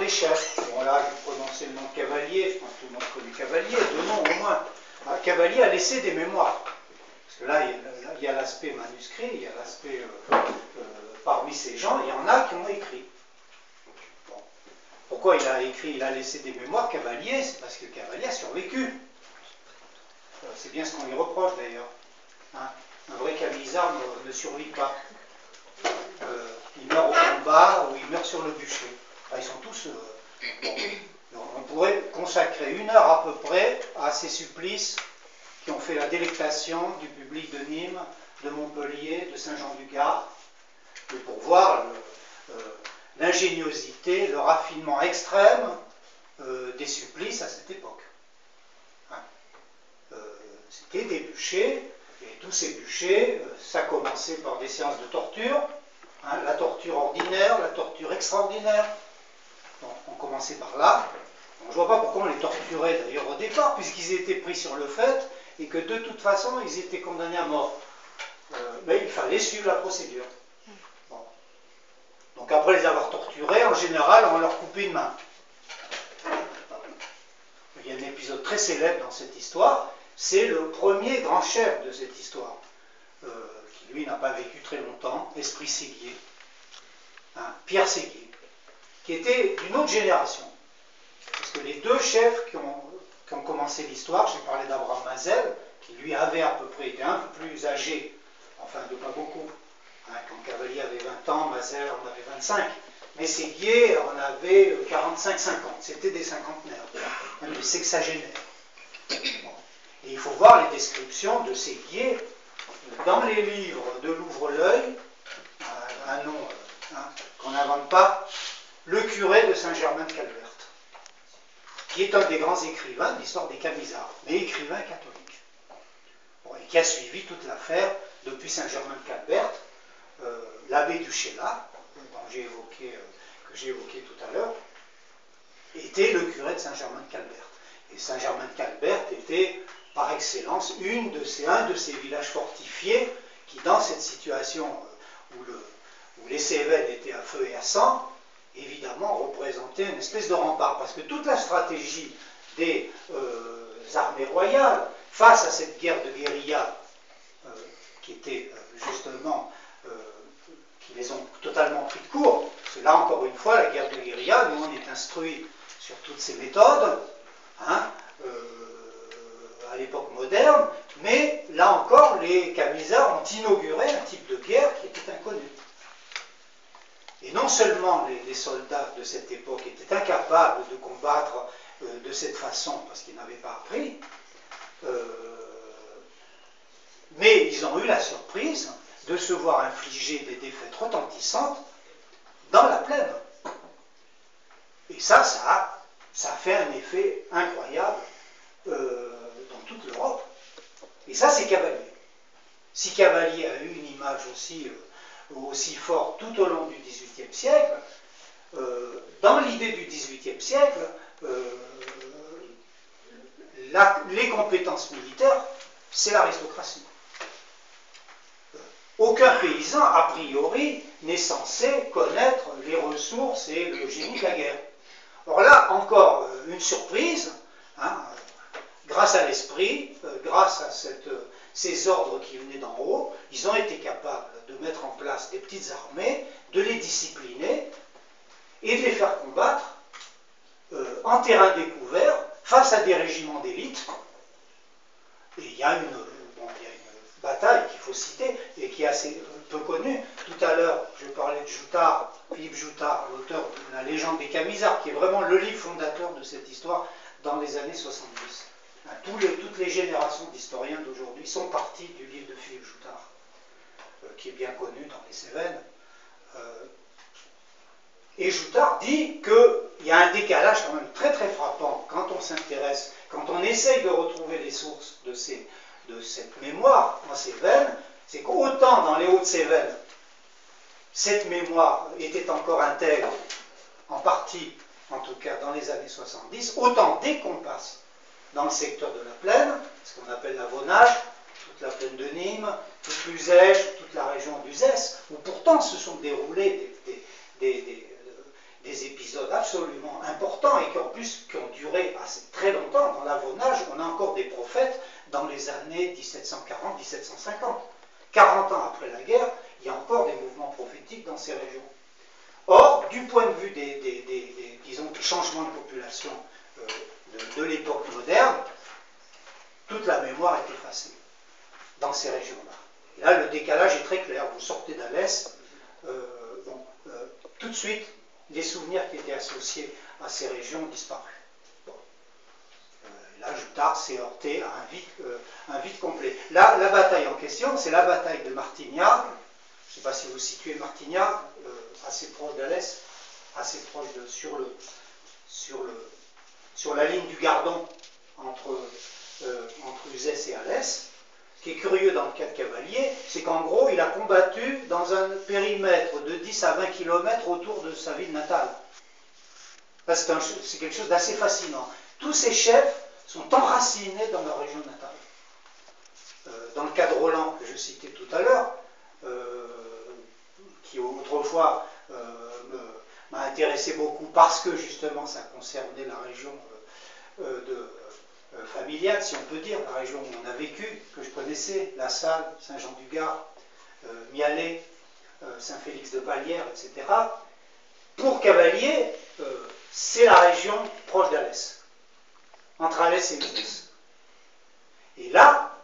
Les chefs, bon là je vais prononcer le nom de Cavalier, je pense que tout le monde connaît Cavalier, deux noms au moins. Cavalier a laissé des mémoires. Parce que là, il y a l'aspect manuscrit, il y a l'aspect parmi ces gens, il y en a qui ont écrit. Bon. Pourquoi il a écrit, il a laissé des mémoires, Cavalier? C'est parce que Cavalier a survécu. C'est bien ce qu'on lui reproche d'ailleurs. Hein, un vrai camisard ne survit pas. Il meurt au combat ou il meurt sur le bûcher. Enfin, ils sont tous... bon, on pourrait consacrer 1 heure à peu près à ces supplices qui ont fait la délectation du public de Nîmes, de Montpellier, de Saint-Jean-du-Gard, pour voir l'ingéniosité, le raffinement extrême des supplices à cette époque. Hein. C'était des bûchers, et tous ces bûchers, ça commençait par des séances de torture, hein, la torture ordinaire, la torture extraordinaire. Donc, on commençait par là. Donc, je ne vois pas pourquoi on les torturait d'ailleurs au départ, puisqu'ils étaient pris sur le fait et que de toute façon ils étaient condamnés à mort. Mais il fallait suivre la procédure. Bon. Donc après les avoir torturés, en général, on leur coupait une main. Il y a un épisode très célèbre dans cette histoire, c'est le premier grand chef de cette histoire, qui lui n'a pas vécu très longtemps, Esprit Séguier, hein, Pierre Séguier, qui était d'une autre génération. Parce que les deux chefs qui ont commencé l'histoire, j'ai parlé d'Abraham Mazel, qui lui avait à peu près été un peu plus âgé, enfin de pas beaucoup, hein, quand Cavalier avait 20 ans, Mazel en avait 25, mais Séguier en avait 45-50, c'était des cinquantenaires, même des sexagénaires. Bon. Et il faut voir les descriptions de Séguier dans les livres de Louvre-l'Œil, un nom hein, qu'on n'invente pas, le curé de Saint-Germain-de-Calberte, qui est un des grands écrivains de l'histoire des Camisards, mais écrivain catholique, bon, et qui a suivi toute l'affaire depuis Saint-Germain-de-Calberte. L'abbé Duchéla, que j'ai évoqué tout à l'heure, était le curé de Saint-Germain-de-Calberte. Et Saint-Germain-de-Calberte était, par excellence, un de ces villages fortifiés qui, dans cette situation où les Cévennes étaient à feu et à sang, évidemment représentait une espèce de rempart. Parce que toute la stratégie des armées royales, face à cette guerre de guérilla, qui était justement... qui les ont totalement pris de court, parce que là, encore une fois, la guerre de guérilla, nous, on est instruits sur toutes ces méthodes, hein, à l'époque moderne, mais là encore, les Camisards ont inauguré un type de guerre qui était inconnu. Et non seulement les soldats de cette époque étaient incapables de combattre de cette façon, parce qu'ils n'avaient pas appris, mais ils ont eu la surprise de se voir infliger des défaites retentissantes dans la plaine. Et ça a fait un effet incroyable dans toute l'Europe. Et ça, c'est Cavalier. Si Cavalier a eu une image aussi forte tout au long du XVIIIe siècle, dans l'idée du XVIIIe siècle, les compétences militaires, c'est l'aristocratie. Aucun paysan, a priori, n'est censé connaître les ressources et le génie de la guerre. Or là, encore une surprise, hein, grâce à l'esprit, grâce à ces ordres qui venaient d'en haut, ils ont été capables de mettre en place des petites armées, de les discipliner et de les faire combattre en terrain découvert face à des régiments d'élite. Et il y a une bataille qu'il faut citer et qui est assez peu connue. Tout à l'heure, je parlais de Joutard, Philippe Joutard, l'auteur de La légende des Camisards, qui est vraiment le livre fondateur de cette histoire dans les années 70. Toutes les générations d'historiens d'aujourd'hui sont partis du livre de Philippe Joutard, qui est bien connu dans les Cévennes. Et Joutard dit qu'il y a un décalage quand même très très frappant quand on s'intéresse, quand on essaye de retrouver les sources de cette mémoire en Cévennes, c'est qu'autant dans les Hauts-de-Cévennes, cette mémoire était encore intègre, en partie, en tout cas dans les années 70, autant dès qu'on passe dans le secteur de la plaine, ce qu'on appelle la Vaunage, toute la plaine de Nîmes, toute l'Uzège, toute la région d'Uzès, où pourtant se sont déroulés des épisodes absolument importants et qui en plus qui ont duré très longtemps. Dans l'Avon-Âge, on a encore des prophètes dans les années 1740-1750. 40 ans après la guerre, il y a encore des mouvements prophétiques dans ces régions. Or, du point de vue disons, des changements de population de l'époque moderne, toute la mémoire est effacée dans ces régions-là. Et là, le décalage est très clair. Vous sortez d'Alès, tout de suite, les souvenirs qui étaient associés à ces régions ont disparu. Bon. Là, Jutard s'est heurté à un vide complet. Là, la bataille en question, c'est la bataille de Martignard. Je ne sais pas si vous situez Martignard, assez proche d'Alès, assez proche sur la ligne du Gardon entre Uzès et Alès. Ce qui est curieux dans le cas de Cavalier, c'est qu'en gros, il a combattu dans un périmètre de 10 à 20 km autour de sa ville natale. C'est quelque chose d'assez fascinant. Tous ces chefs sont enracinés dans leur région natale. Dans le cas de Roland, que je citais tout à l'heure, qui autrefois m'a intéressé beaucoup parce que justement ça concernait la région familiale, si on peut dire, la région où on a vécu, que je connaissais, La Salle, Saint-Jean-du-Gard, Mialet, Saint-Félix-de-Palière, etc. Pour Cavalier, c'est la région proche d'Alès, entre Alès et Uzès. Et là,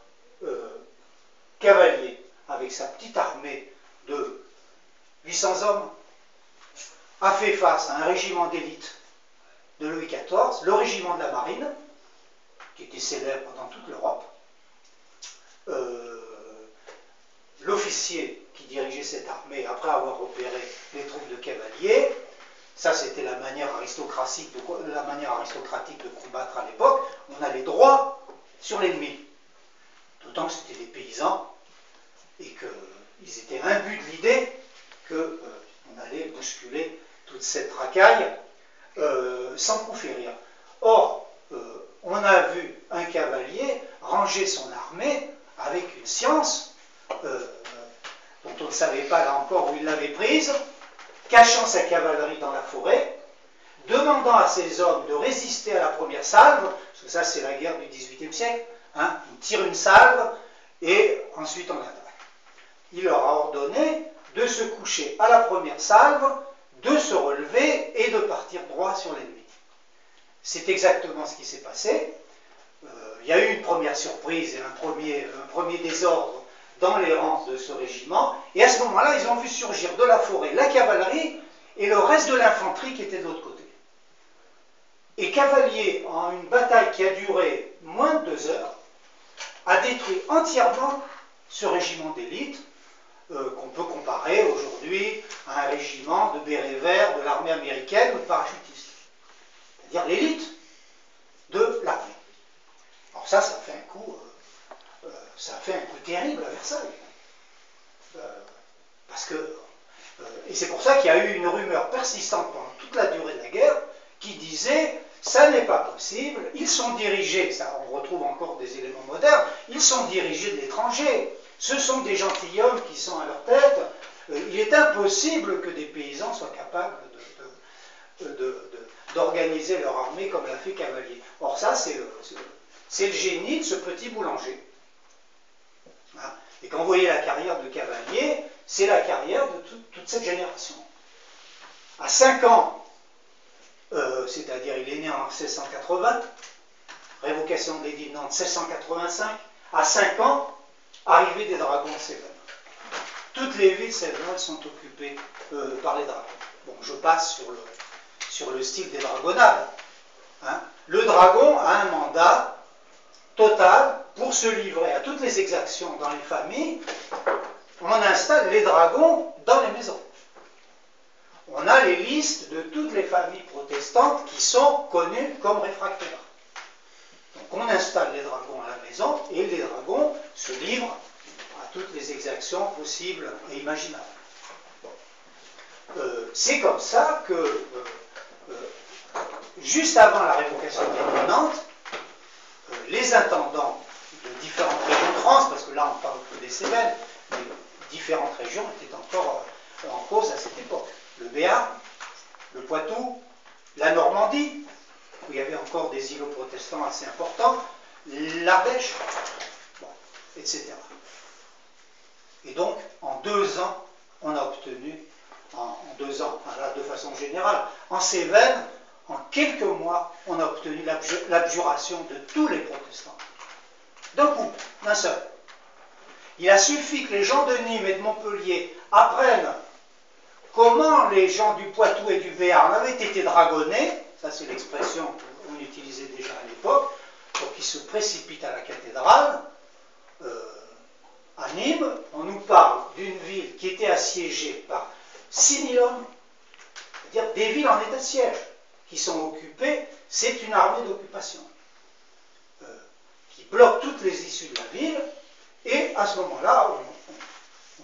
Cavalier, avec sa petite armée de 800 hommes, a fait face à un régiment d'élite de Louis XIV, le régiment de la marine, qui était célèbre dans toute l'Europe. L'officier qui dirigeait cette armée, après avoir repéré les troupes de cavaliers, ça c'était la manière aristocratique de combattre à l'époque, on allait droit sur l'ennemi. D'autant que c'était des paysans et qu'ils étaient imbus de l'idée qu'on allait bousculer toute cette racaille sans coup férir. Or, on a vu un cavalier ranger son armée avec une science dont on ne savait pas là encore où il l'avait prise, cachant sa cavalerie dans la forêt, demandant à ses hommes de résister à la première salve, parce que ça c'est la guerre du XVIIIe siècle, hein, on tire une salve et ensuite on attaque. Il leur a ordonné de se coucher à la première salve, de se relever et de partir droit sur l'ennemi. C'est exactement ce qui s'est passé. Il y a eu une première surprise et un premier désordre dans les rangs de ce régiment, et à ce moment-là, ils ont vu surgir de la forêt la cavalerie et le reste de l'infanterie qui était de l'autre côté. Et Cavalier, en une bataille qui a duré moins de 2 heures, a détruit entièrement ce régiment d'élite, qu'on peut comparer aujourd'hui à un régiment de bérets verts de l'armée américaine ou de parachutistes. C'est-à-dire l'élite de l'armée. Alors ça a fait un coup terrible à Versailles. Et c'est pour ça qu'il y a eu une rumeur persistante pendant toute la durée de la guerre qui disait ça n'est pas possible, ils sont dirigés, ça on retrouve encore des éléments modernes, ils sont dirigés de l'étranger, ce sont des gentilshommes qui sont à leur tête, il est impossible que des paysans soient capables d'organiser leur armée comme l'a fait Cavalier. Or ça, c'est le génie de ce petit boulanger. Hein. Et quand vous voyez la carrière de Cavalier, c'est la carrière de toute cette génération. À 5 ans, c'est-à-dire il est né en 1680, révocation de l'édit de Nantes 1685, à 5 ans, arrivée des dragons de Cévennes. Toutes les villes cévennes sont occupées par les dragons. Bon, je passe sur le style des dragonnades. Hein. Le dragon a un mandat total pour se livrer à toutes les exactions dans les familles. On installe les dragons dans les maisons. On a les listes de toutes les familles protestantes qui sont connues comme réfractaires. Donc on installe les dragons à la maison et les dragons se livrent à toutes les exactions possibles et imaginables. Bon. C'est comme ça que juste avant la révocation de Nantes, les intendants de différentes régions de France, parce que là on parle que des Cévennes, mais différentes régions étaient encore en cause à cette époque. Le Béarn, le Poitou, la Normandie, où il y avait encore des îlots protestants assez importants, l'Ardèche, bon, etc. Et donc, en 2 ans, on a obtenu, en 2 ans, enfin là, de façon générale, en Cévennes, en quelques mois, on a obtenu l'abjuration de tous les protestants. D'un coup, d'un seul. Il a suffi que les gens de Nîmes et de Montpellier apprennent comment les gens du Poitou et du Béarn avaient été dragonnés, ça c'est l'expression qu'on utilisait déjà à l'époque, pour qu'ils se précipitent à la cathédrale. À Nîmes, on nous parle d'une ville qui était assiégée par 6 000 hommes, c'est-à-dire des villes en état de siège, qui sont occupées, c'est une armée d'occupation, qui bloque toutes les issues de la ville, et à ce moment-là,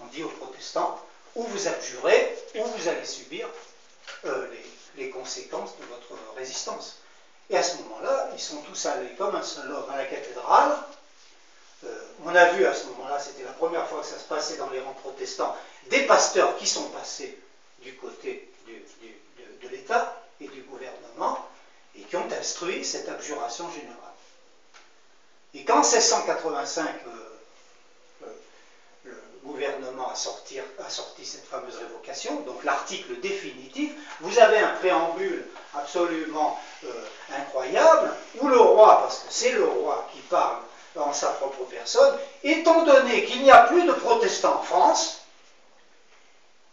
on dit aux protestants, ou vous abjurez, ou vous allez subir les conséquences de votre résistance. Et à ce moment-là, ils sont tous allés comme un seul homme à la cathédrale. On a vu à ce moment-là, c'était la première fois que ça se passait dans les rangs protestants, des pasteurs qui sont passés du côté de l'État et du gouvernement et qui ont instruit cette abjuration générale. Et qu'en 1685, le gouvernement a sorti cette fameuse révocation, donc l'article définitif, vous avez un préambule absolument incroyable, où le roi, parce que c'est le roi qui parle en sa propre personne, étant donné qu'il n'y a plus de protestants en France,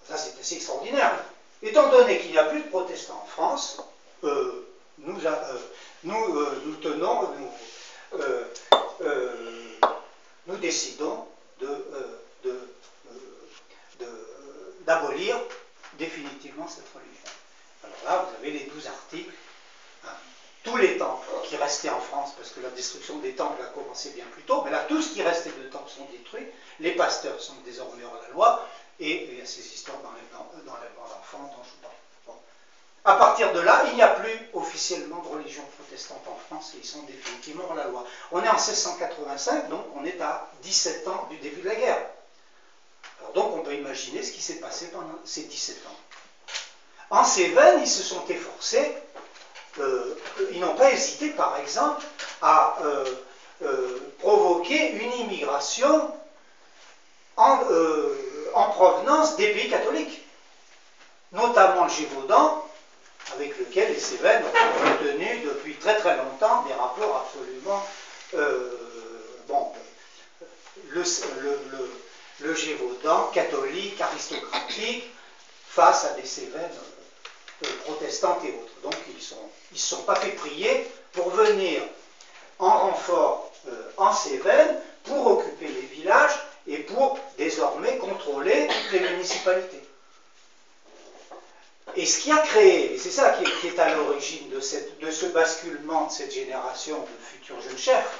ça c'est assez extraordinaire, étant donné qu'il n'y a plus de protestants en France, nous décidons d'abolir définitivement cette religion. Alors là, vous avez les 12 articles, hein, tous les temples qui restaient en France, parce que la destruction des temples a commencé bien plus tôt, mais là, tout ce qui restait de temples sont détruits, les pasteurs sont désormais hors la loi, et il y a ces histoires d'enlèvement d'enfants dont je vous parle. Bon. À partir de là, il n'y a plus officiellement de religion protestante en France, et ils sont définitivement hors la loi. On est en 1685, donc on est à 17 ans du début de la guerre. Alors donc on peut imaginer ce qui s'est passé pendant ces 17 ans. En Cévennes, ils se sont efforcés, ils n'ont pas hésité par exemple à provoquer une immigration en provenance des pays catholiques, notamment le Gévaudan, avec lequel les Cévennes ont maintenu depuis très très longtemps des rapports absolument le Gévaudan catholique, aristocratique, face à des Cévennes protestantes et autres. Donc ils ne se sont pas fait prier pour venir en renfort en Cévennes pour occuper les villages et pour désormais contrôler toutes les municipalités. Et ce qui a créé, et c'est ça qui est à l'origine de ce basculement de cette génération de futurs jeunes chefs,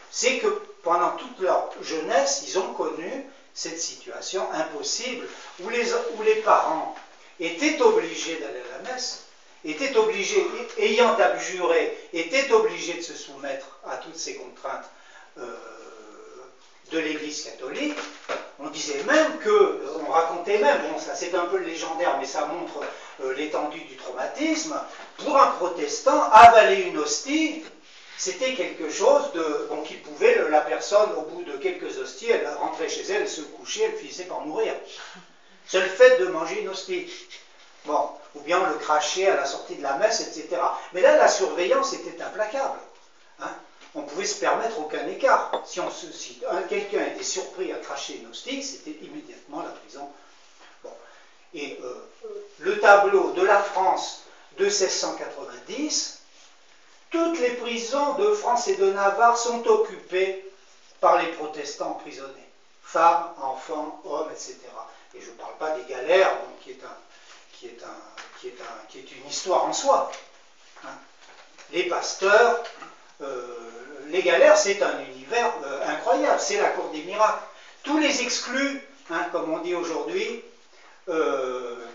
c'est que pendant toute leur jeunesse, ils ont connu cette situation impossible où les parents étaient obligés d'aller à la messe, étaient obligés, ayant abjuré, étaient obligés de se soumettre à toutes ces contraintes de l'Église catholique. On disait même que, on racontait même, bon ça c'est un peu légendaire, mais ça montre l'étendue du traumatisme, pour un protestant, avaler une hostie, c'était quelque chose de, bon, qui pouvait, la personne, au bout de quelques hosties, elle rentrait chez elle, elle se couchait, elle finissait par mourir. C'est le fait de manger une hostie. Bon, ou bien on le crachait à la sortie de la messe, etc. Mais là, la surveillance était implacable. Hein. On pouvait se permettre aucun écart. Si quelqu'un était surpris à cracher une hostie, c'était immédiatement la prison. Bon. Et le tableau de la France de 1690, toutes les prisons de France et de Navarre sont occupées par les protestants emprisonnés. Femmes, enfants, hommes, etc. Et je ne parle pas des galères, donc, qui est une histoire en soi. Hein. Les pasteurs, les galères, c'est un univers incroyable, c'est la cour des miracles. Tous les exclus, hein, comme on dit aujourd'hui,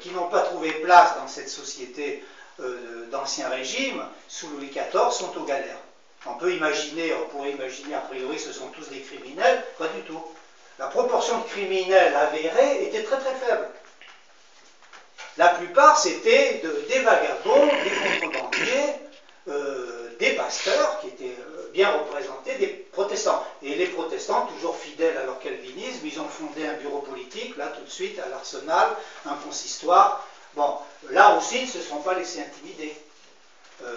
qui n'ont pas trouvé place dans cette société d'Ancien Régime, sous Louis XIV, sont aux galères. On pourrait imaginer, a priori, ce sont tous des criminels, pas du tout. La proportion de criminels avérés était très très faible. La plupart, c'était des vagabonds, des contrebandiers, des pasteurs qui étaient bien représentés, des protestants. Et les protestants, toujours fidèles à leur calvinisme, ils ont fondé un bureau politique, là tout de suite, à l'Arsenal, un consistoire. Bon, là aussi, ils ne se sont pas laissés intimider.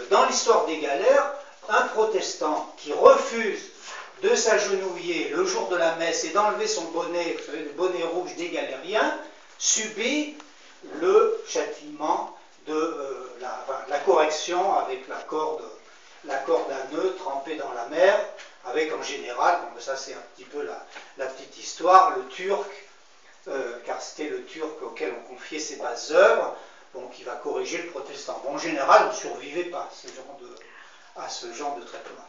Dans l'histoire des galères, un protestant qui refuse de s'agenouiller le jour de la messe et d'enlever son bonnet, vous savez, le bonnet rouge des galériens, subit le châtiment de la correction avec la corde à nœud trempée dans la mer, avec en général, bon, ça c'est un petit peu la petite histoire, le turc, car c'était le turc auquel on confiait ses basses œuvres, bon, qui va corriger le protestant. Bon, en général, on ne survivait pas à ce genre de traitement.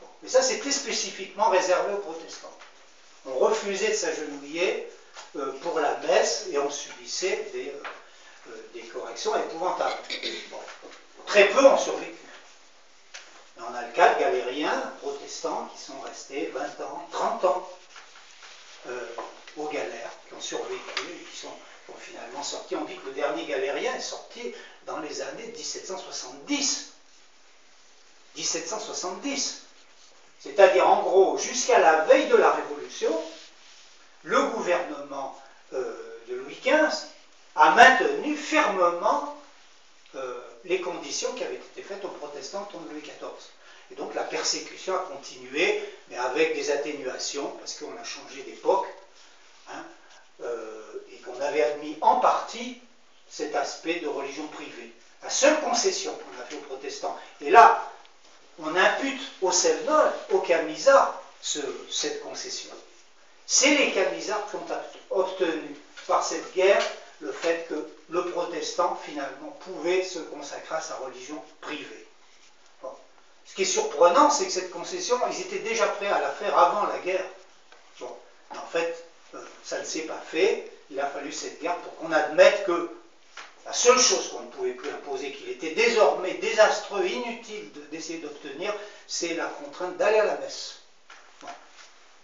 Bon. Mais ça, c'était spécifiquement réservé aux protestants. On refusait de s'agenouiller pour la messe et on subissait des corrections épouvantables. Bon. Très peu ont survécu. Mais on a le cas de galériens protestants qui sont restés 20 ans, 30 ans aux galères, qui ont survécu et qui ont finalement sorti. On dit que le dernier galérien est sorti dans les années 1770. 1770. C'est-à-dire, en gros, jusqu'à la veille de la Révolution, le gouvernement de Louis XV a maintenu fermement les conditions qui avaient été faites aux protestants au temps de Louis XIV. Et donc la persécution a continué, mais avec des atténuations, parce qu'on a changé d'époque, hein, et qu'on avait admis en partie cet aspect de religion privée. La seule concession qu'on a fait aux protestants, et là, on impute aux Semnols, aux Camisards, cette concession. C'est les Camisards qui ont obtenu par cette guerre le fait que le protestant, finalement, pouvait se consacrer à sa religion privée. Bon. Ce qui est surprenant, c'est que cette concession, ils étaient déjà prêts à la faire avant la guerre. Bon. Mais en fait, ça ne s'est pas fait. Il a fallu cette guerre pour qu'on admette que la seule chose qu'on ne pouvait plus imposer, qu'il était désormais désastreux, inutile d'essayer d'obtenir, c'est la contrainte d'aller à la messe. Bon.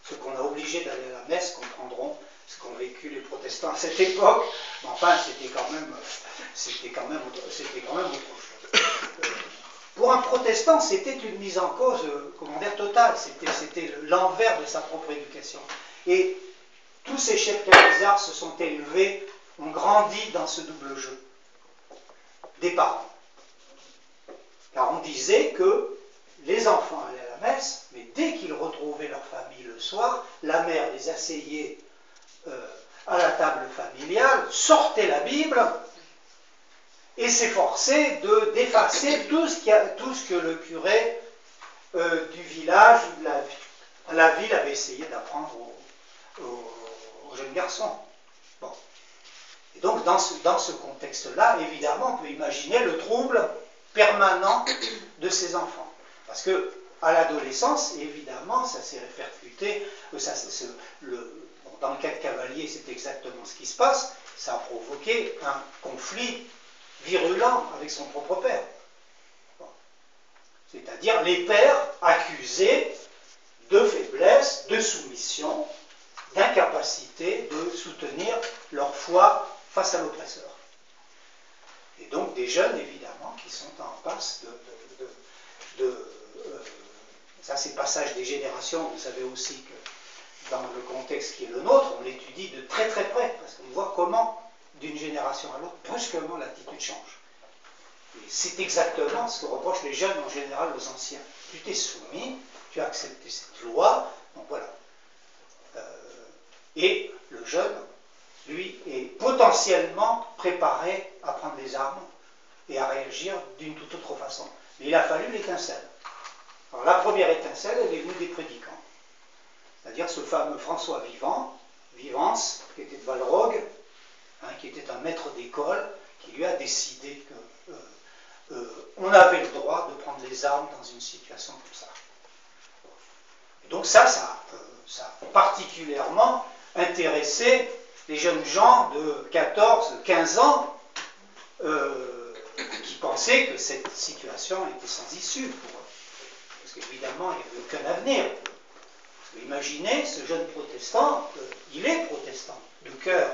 Ceux qu'on a obligés d'aller à la messe comprendront ce qu'ont vécu les protestants à cette époque, mais enfin, c'était quand même autre chose. Pour un protestant, c'était une mise en cause, comment dire, totale, c'était l'envers de sa propre éducation. Et tous ces chefs camisards se sont élevés, ont grandi dans ce double jeu des parents. Car on disait que les enfants allaient à la messe, mais dès qu'ils retrouvaient leur famille le soir, la mère les asseyait à la table familiale, sortait la Bible et s'efforçait d'effacer tout ce que le curé du village ou de la ville avait essayé d'apprendre aux jeunes garçons. Bon. Et donc, dans ce contexte-là, évidemment, on peut imaginer le trouble permanent de ces enfants. Parce que, à l'adolescence, évidemment, ça s'est répercuté, dans le cas de Cavalier, c'est exactement ce qui se passe, ça a provoqué un conflit virulent avec son propre père. Bon. C'est-à-dire les pères accusés de faiblesse, de soumission, d'incapacité de soutenir leur foi face à l'oppresseur. Et donc des jeunes, évidemment, qui sont en passe ça c'est passage des générations, vous savez aussi que dans le contexte qui est le nôtre, on l'étudie de très très près, parce qu'on voit comment, d'une génération à l'autre, brusquement l'attitude change. Et c'est exactement ce que reprochent les jeunes en général aux anciens. Tu t'es soumis, tu as accepté cette loi, donc voilà. Et le jeune, lui, est potentiellement préparé à prendre les armes et à réagir d'une toute autre façon. Mais il a fallu l'étincelle. Alors la première étincelle, elle est venue des prédicants. C'est-à-dire ce fameux François Vivance, qui était de Valrogue, qui était un maître d'école, qui lui a décidé qu'on avait le droit de prendre les armes dans une situation comme ça. Et donc ça a particulièrement intéressé les jeunes gens de 14, 15 ans qui pensaient que cette situation était sans issue pour eux. Parce qu'évidemment, il n'y avait aucun avenir. Imaginez, ce jeune protestant, il est protestant, de cœur.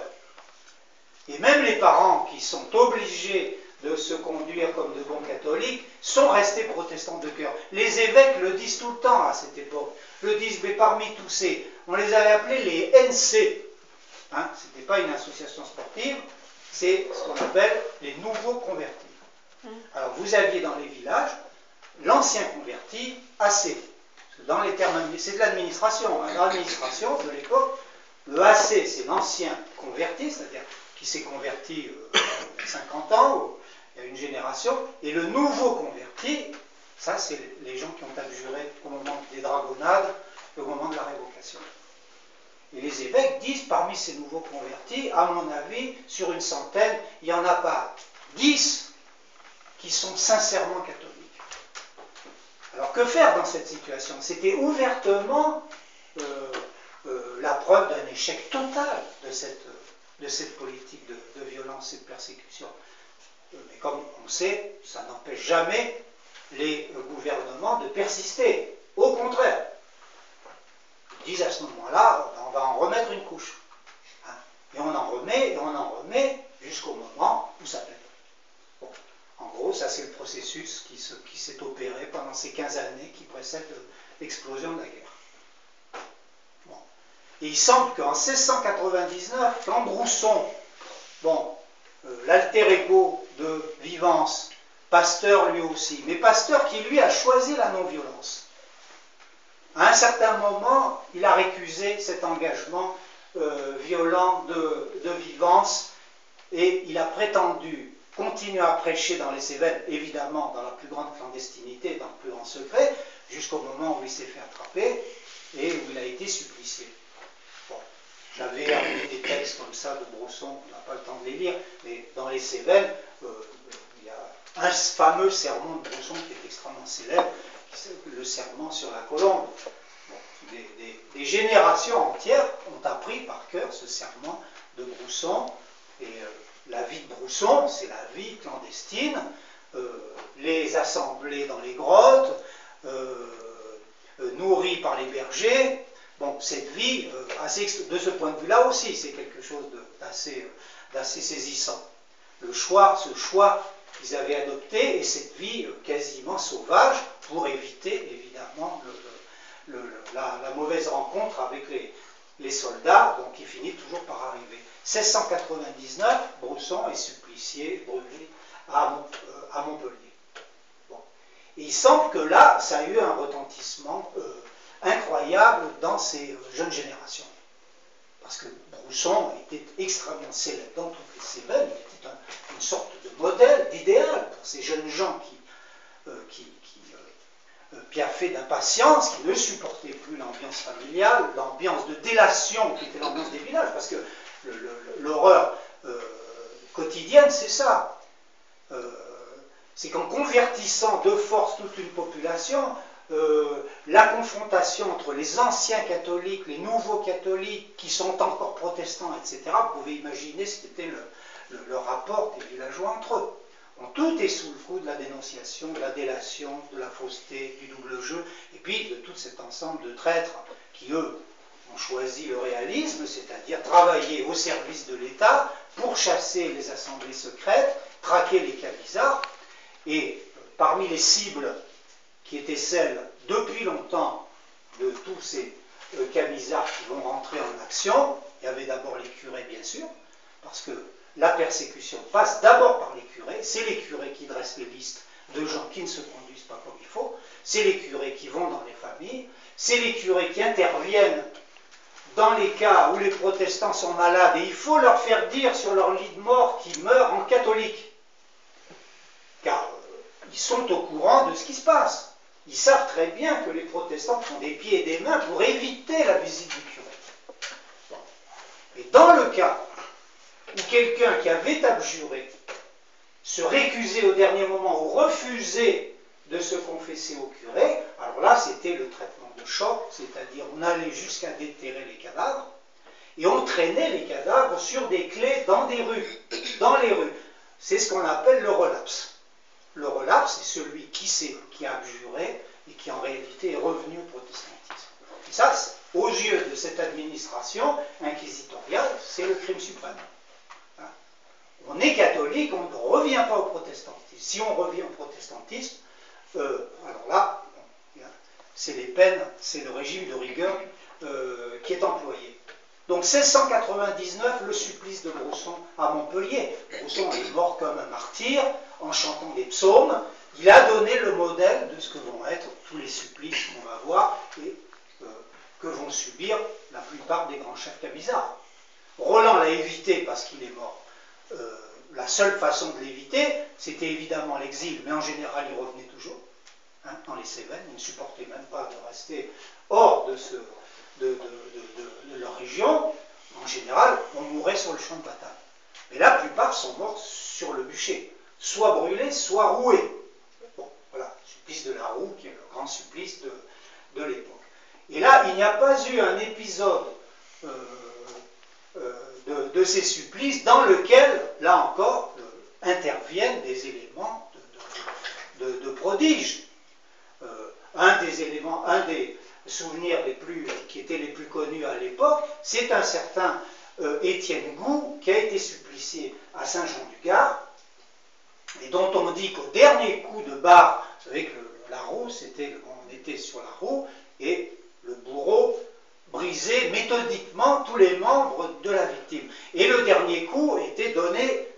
Et même les parents qui sont obligés de se conduire comme de bons catholiques sont restés protestants de cœur. Les évêques le disent tout le temps à cette époque. Le disent, mais parmi tous ces, on les avait appelés les NC. Hein, ce n'était pas une association sportive, c'est ce qu'on appelle les nouveaux convertis. Alors vous aviez dans les villages l'ancien converti AC. Dans les termes, c'est de l'administration. Hein. Dans l'administration de l'époque, le AC, c'est l'ancien converti, c'est-à-dire qui s'est converti il y a 50 ans, ou il y a une génération, et le nouveau converti, ça c'est les gens qui ont abjuré au moment des dragonnades et au moment de la révocation. Et les évêques disent, parmi ces nouveaux convertis, à mon avis, sur une centaine, il n'y en a pas 10 qui sont sincèrement catholiques. Alors que faire dans cette situation? C'était ouvertement la preuve d'un échec total de cette politique de violence et de persécution. Mais comme on sait, ça n'empêche jamais les gouvernements de persister. Au contraire, ils disent à ce moment-là, on va en remettre une couche. Hein. Et on en remet jusqu'au moment où ça pète. Bon. En gros, ça c'est le processus qui s'est opéré pendant ces 15 années qui précèdent l'explosion de la guerre. Bon. Et il semble qu'en 1699, quand Brousson, l'alter ego de Vivance, Pasteur lui aussi, mais Pasteur qui lui a choisi la non-violence. À un certain moment, il a récusé cet engagement violent de Vivance et il a prétendu continuer à prêcher dans les Cévennes, évidemment dans la plus grande clandestinité, dans le plus grand secret, jusqu'au moment où il s'est fait attraper et où il a été supplicié. Bon, j'avais amené des textes comme ça de Brousson, on n'a pas le temps de les lire, mais dans les Cévennes, il y a un fameux sermon de Brousson qui est extrêmement célèbre, le serment sur la colombe. Bon, des générations entières ont appris par cœur ce serment de Brousson, et la vie de Brousson, c'est la vie clandestine, les assemblées dans les grottes, nourries par les bergers. Bon, cette vie, de ce point de vue-là aussi, c'est quelque chose d'assez saisissant. Ce choix qu'ils avaient adopté, et cette vie quasiment sauvage, pour éviter évidemment la mauvaise rencontre avec les soldats, donc qui finit toujours par arriver. 1699, Brousson est supplicié, brûlé à Montpellier. Bon. Et il semble que là, ça a eu un retentissement incroyable dans ces jeunes générations. Parce que Brousson était extrêmement célèbre dans toutes les Cévennes, il était une sorte de modèle, d'idéal pour ces jeunes gens qui piaffaient d'impatience, qui ne supportaient plus l'ambiance familiale, l'ambiance de délation qui était l'ambiance des villages, parce que l'horreur quotidienne, c'est ça. C'est qu'en convertissant de force toute une population, la confrontation entre les anciens catholiques, les nouveaux catholiques qui sont encore protestants, etc., vous pouvez imaginer ce qu'était le rapport des villageois entre eux. Tout est sous le coup de la dénonciation, de la délation, de la fausseté, du double jeu, et puis de tout cet ensemble de traîtres qui, eux, ont choisi le réalisme, c'est-à-dire travailler au service de l'État pour chasser les assemblées secrètes, traquer les camisards, et parmi les cibles qui étaient celles, depuis longtemps, de tous ces camisards qui vont rentrer en action, il y avait d'abord les curés, bien sûr, parce que la persécution passe d'abord par les curés, c'est les curés qui dressent les listes de gens qui ne se conduisent pas comme il faut, c'est les curés qui vont dans les familles, c'est les curés qui interviennent dans les cas où les protestants sont malades, et il faut leur faire dire sur leur lit de mort qu'ils meurent en catholique. Car ils sont au courant de ce qui se passe. Ils savent très bien que les protestants font des pieds et des mains pour éviter la visite du curé. Bon. Et dans le cas où quelqu'un qui avait abjuré se récusait au dernier moment ou refusait de se confesser au curé, alors là c'était le traitement de choc, c'est-à-dire on allait jusqu'à déterrer les cadavres et on traînait les cadavres sur des clés dans des rues, dans les rues. C'est ce qu'on appelle le relapse. Le relapse, c'est celui qui a abjuré et qui en réalité est revenu au protestantisme. Et ça, aux yeux de cette administration inquisitoriale, c'est le crime suprême. on est catholique, on ne revient pas au protestantisme. Si on revient au protestantisme, alors là, c'est les peines, c'est le régime de rigueur qui est employé. Donc 1699, le supplice de Brosson à Montpellier. Brosson est mort comme un martyr en chantant des psaumes. Il a donné le modèle de ce que vont être tous les supplices qu'on va voir et que vont subir la plupart des grands chefs camisards. Roland l'a évité parce qu'il est mort. La seule façon de l'éviter, c'était évidemment l'exil, mais en général, il revenait toujours dans les Cévennes. Il ne supportait même pas de rester hors de leur région. En général, on mourait sur le champ de bataille. Mais la plupart sont morts sur le bûcher, soit brûlés, soit roués. Bon, voilà, le supplice de la roue, qui est le grand supplice de l'époque. Et là, il n'y a pas eu un épisode de ces supplices dans lequel, là encore, interviennent des éléments de prodige. Un des souvenirs qui étaient les plus connus à l'époque, c'est un certain Étienne Gou qui a été supplicié à Saint-Jean-du-Gard et dont on dit qu'au dernier coup de barre, vous savez que la roue, on était sur la roue et le bourreau brisait méthodiquement tous les membres de la victime. Et le dernier coup était donné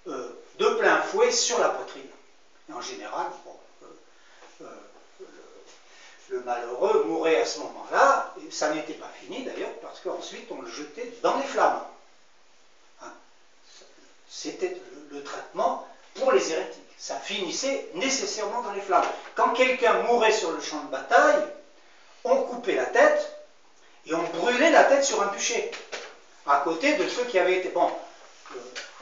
de plein fouet sur la poitrine. Et en général, le malheureux mourait à ce moment-là, et ça n'était pas fini d'ailleurs, parce qu'ensuite on le jetait dans les flammes. Hein. C'était le traitement pour les hérétiques. Ça finissait nécessairement dans les flammes. Quand quelqu'un mourait sur le champ de bataille, on coupait la tête, et on brûlait la tête sur un bûcher, à côté de ceux qui avaient été... Bon,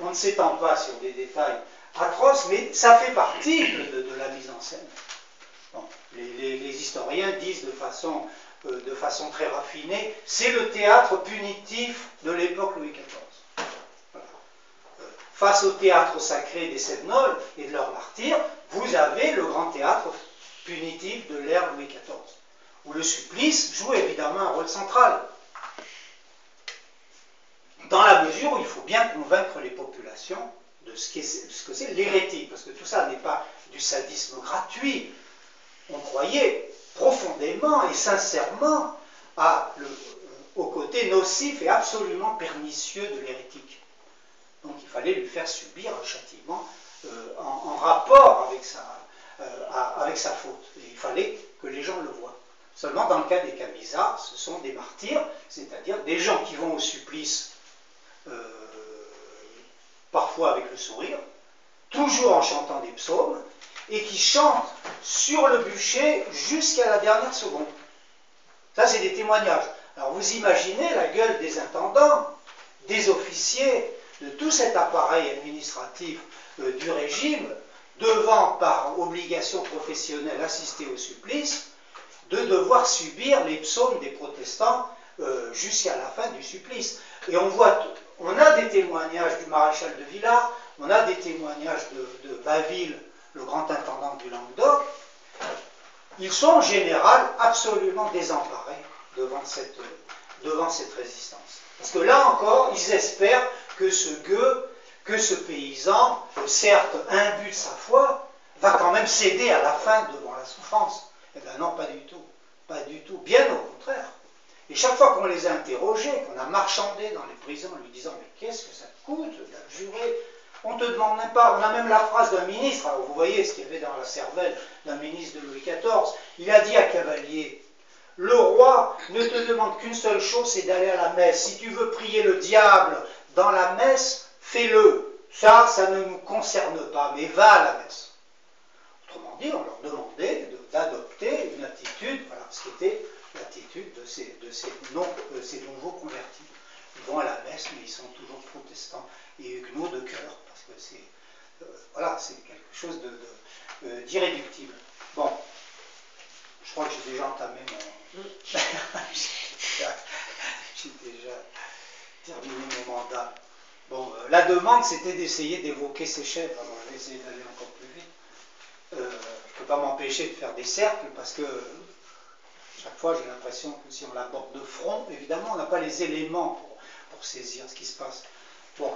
on ne s'étend pas sur des détails atroces, mais ça fait partie de la mise en scène. Bon, les historiens disent de façon très raffinée, c'est le théâtre punitif de l'époque Louis XIV. Voilà. Face au théâtre sacré des Cévenols et de leurs martyrs, vous avez le grand théâtre punitif de l'ère Louis XIV, où le supplice joue évidemment un rôle central. Dans la mesure où il faut bien convaincre les populations de ce que c'est l'hérétique, parce que tout ça n'est pas du sadisme gratuit. On croyait profondément et sincèrement au côté nocif et absolument pernicieux de l'hérétique. Donc il fallait lui faire subir un châtiment en rapport avec sa faute. Et il fallait que les gens le voient. Seulement dans le cas des camisards, ce sont des martyrs, c'est-à-dire des gens qui vont au supplice parfois avec le sourire, toujours en chantant des psaumes, et qui chantent sur le bûcher jusqu'à la dernière seconde. Ça, c'est des témoignages. Alors vous imaginez la gueule des intendants, des officiers, de tout cet appareil administratif du régime, devant, par obligation professionnelle, assister au supplice, de devoir subir les psaumes des protestants jusqu'à la fin du supplice. Et on a des témoignages du maréchal de Villars, on a des témoignages de Baville, le grand intendant du Languedoc. Ils sont en général absolument désemparés devant cette résistance. Parce que là encore, ils espèrent que ce gueux, que ce paysan, certes imbu de sa foi, va quand même céder à la fin devant la souffrance. Eh bien non, pas du tout. Pas du tout. Bien au contraire. Et chaque fois qu'on les a interrogés, qu'on a marchandé dans les prisons en lui disant « Mais qu'est-ce que ça te coûte d'abjurer ?» On ne te demande même pas. On a même la phrase d'un ministre. Alors vous voyez ce qu'il y avait dans la cervelle d'un ministre de Louis XIV. Il a dit à Cavalier « Le roi ne te demande qu'une seule chose, c'est d'aller à la messe. Si tu veux prier le diable dans la messe, fais-le. Ça ne nous concerne pas, mais va à la messe. » Autrement dit, on leur demandait d'adopter une attitude, voilà, ce qui était l'attitude de ces nouveaux convertis. Ils vont à la messe, mais ils sont toujours protestants et huguenots de cœur, parce que c'est quelque chose d'irréductible. Bon, je crois que j'ai déjà entamé mon... j'ai déjà terminé mon mandat. Bon, la demande, c'était d'essayer d'évoquer ces chefs. Alors, je vais essayer d'aller encore plus vite. Je ne peux pas m'empêcher de faire des cercles, parce que chaque fois, j'ai l'impression que si on l'aborde de front, évidemment, on n'a pas les éléments pour saisir ce qui se passe. Bon,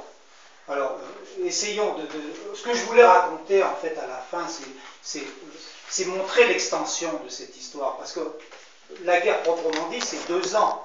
Alors, essayons de... Ce que je voulais raconter, en fait, à la fin, c'est montrer l'extension de cette histoire. Parce que la guerre, proprement dit, c'est 2 ans.